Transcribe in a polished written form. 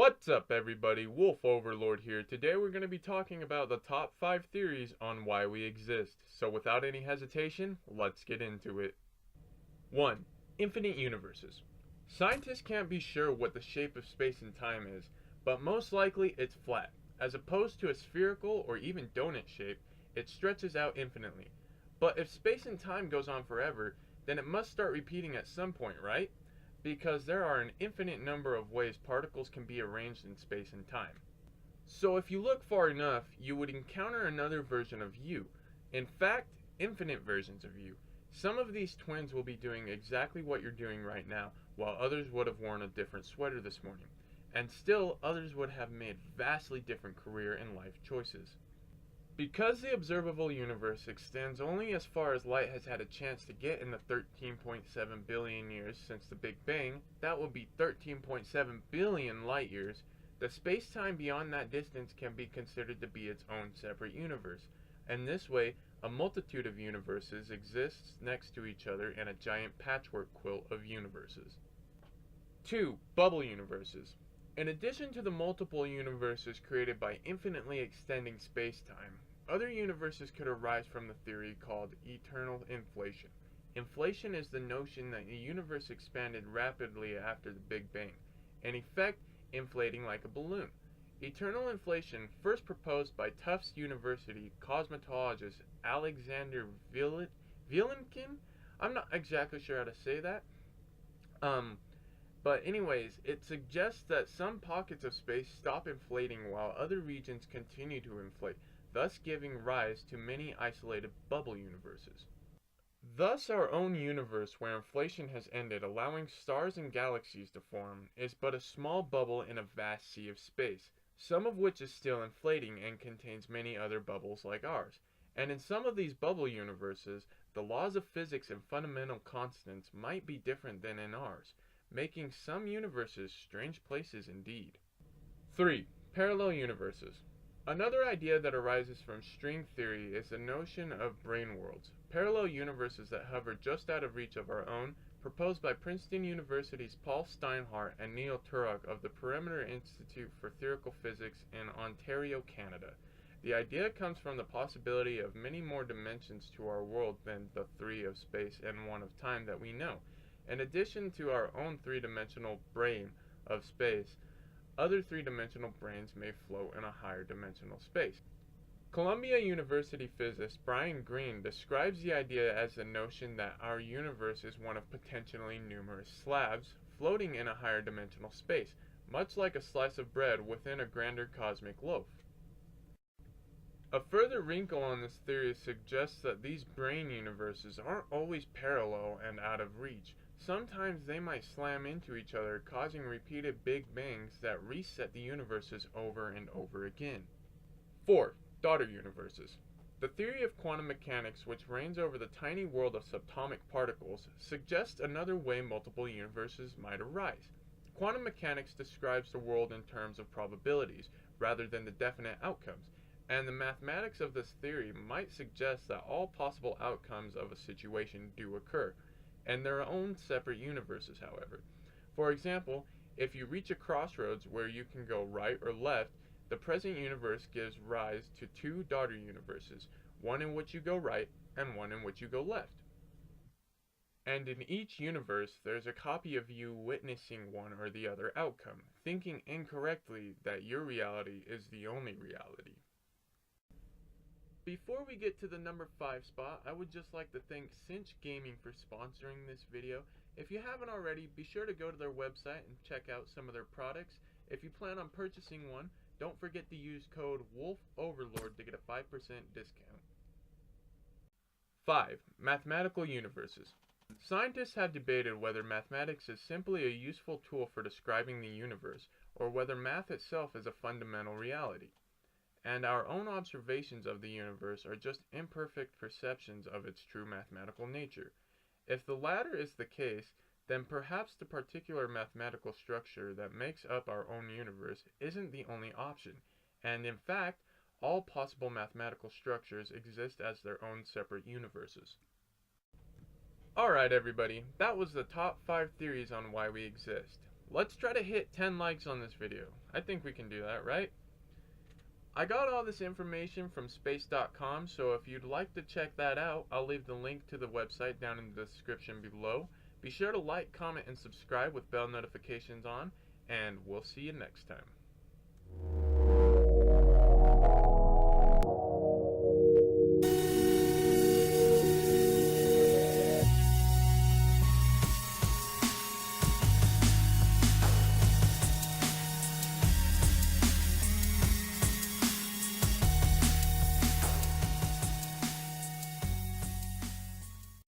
What's up, everybody? Wolf Overlord here. Today we're going to be talking about the top 5 theories on why we exist. So without any hesitation, let's get into it. 1. Infinite universes. Scientists can't be sure what the shape of space and time is, but most likely it's flat. As opposed to a spherical or even donut shape, it stretches out infinitely. But if space and time goes on forever, then it must start repeating at some point, right? Because there are an infinite number of ways particles can be arranged in space and time. So if you look far enough, you would encounter another version of you. In fact, infinite versions of you. Some of these twins will be doing exactly what you're doing right now, while others would have worn a different sweater this morning. And still, others would have made vastly different career and life choices. Because the observable universe extends only as far as light has had a chance to get in the 13.7 billion years since the Big Bang, that would be 13.7 billion light years, the space-time beyond that distance can be considered to be its own separate universe, and this way, a multitude of universes exists next to each other in a giant patchwork quilt of universes. 2. Bubble universes. In addition to the multiple universes created by infinitely extending space-time, other universes could arise from the theory called eternal inflation. Inflation is the notion that the universe expanded rapidly after the Big Bang, in effect inflating like a balloon. Eternal inflation, first proposed by Tufts University cosmologist Alexander Vilenkin. I'm not exactly sure how to say that. But anyways, it suggests that some pockets of space stop inflating while other regions continue to inflate, thus giving rise to many isolated bubble universes. Thus our own universe, where inflation has ended, allowing stars and galaxies to form, is but a small bubble in a vast sea of space, some of which is still inflating and contains many other bubbles like ours. And in some of these bubble universes, the laws of physics and fundamental constants might be different than in ours, making some universes strange places indeed. 3. Parallel universes. Another idea that arises from string theory is the notion of brane worlds, parallel universes that hover just out of reach of our own, proposed by Princeton University's Paul Steinhardt and Neil Turok of the Perimeter Institute for Theoretical Physics in Ontario, Canada. The idea comes from the possibility of many more dimensions to our world than the 3 of space and 1 of time that we know. In addition to our own three-dimensional brane of space, other three-dimensional branes may float in a higher dimensional space. Columbia University physicist Brian Greene describes the idea as the notion that our universe is one of potentially numerous slabs floating in a higher dimensional space, much like a slice of bread within a grander cosmic loaf. A further wrinkle on this theory suggests that these brane universes aren't always parallel and out of reach. Sometimes they might slam into each other, causing repeated Big Bangs that reset the universes over and over again. 4. Daughter universes. The theory of quantum mechanics, which reigns over the tiny world of subatomic particles, suggests another way multiple universes might arise. Quantum mechanics describes the world in terms of probabilities, rather than the definite outcomes, and the mathematics of this theory might suggest that all possible outcomes of a situation do occur, and their own separate universes, however. For example, if you reach a crossroads where you can go right or left, the present universe gives rise to 2 daughter universes, one in which you go right and one in which you go left. And in each universe, there's a copy of you witnessing one or the other outcome, thinking incorrectly that your reality is the only reality. Before we get to the number 5 spot, I would just like to thank Cinch Gaming for sponsoring this video. If you haven't already, be sure to go to their website and check out some of their products. If you plan on purchasing one, don't forget to use code WOLFOVERLORD to get a 5% discount. 5. Mathematical universes. Scientists have debated whether mathematics is simply a useful tool for describing the universe, or whether math itself is a fundamental reality, and our own observations of the universe are just imperfect perceptions of its true mathematical nature. If the latter is the case, then perhaps the particular mathematical structure that makes up our own universe isn't the only option, and in fact, all possible mathematical structures exist as their own separate universes. Alright everybody, that was the top 5 theories on why we exist. Let's try to hit 10 likes on this video. I think we can do that, right? I got all this information from space.com, so if you'd like to check that out, I'll leave the link to the website down in the description below. Be sure to like, comment, and subscribe with bell notifications on, and we'll see you next time.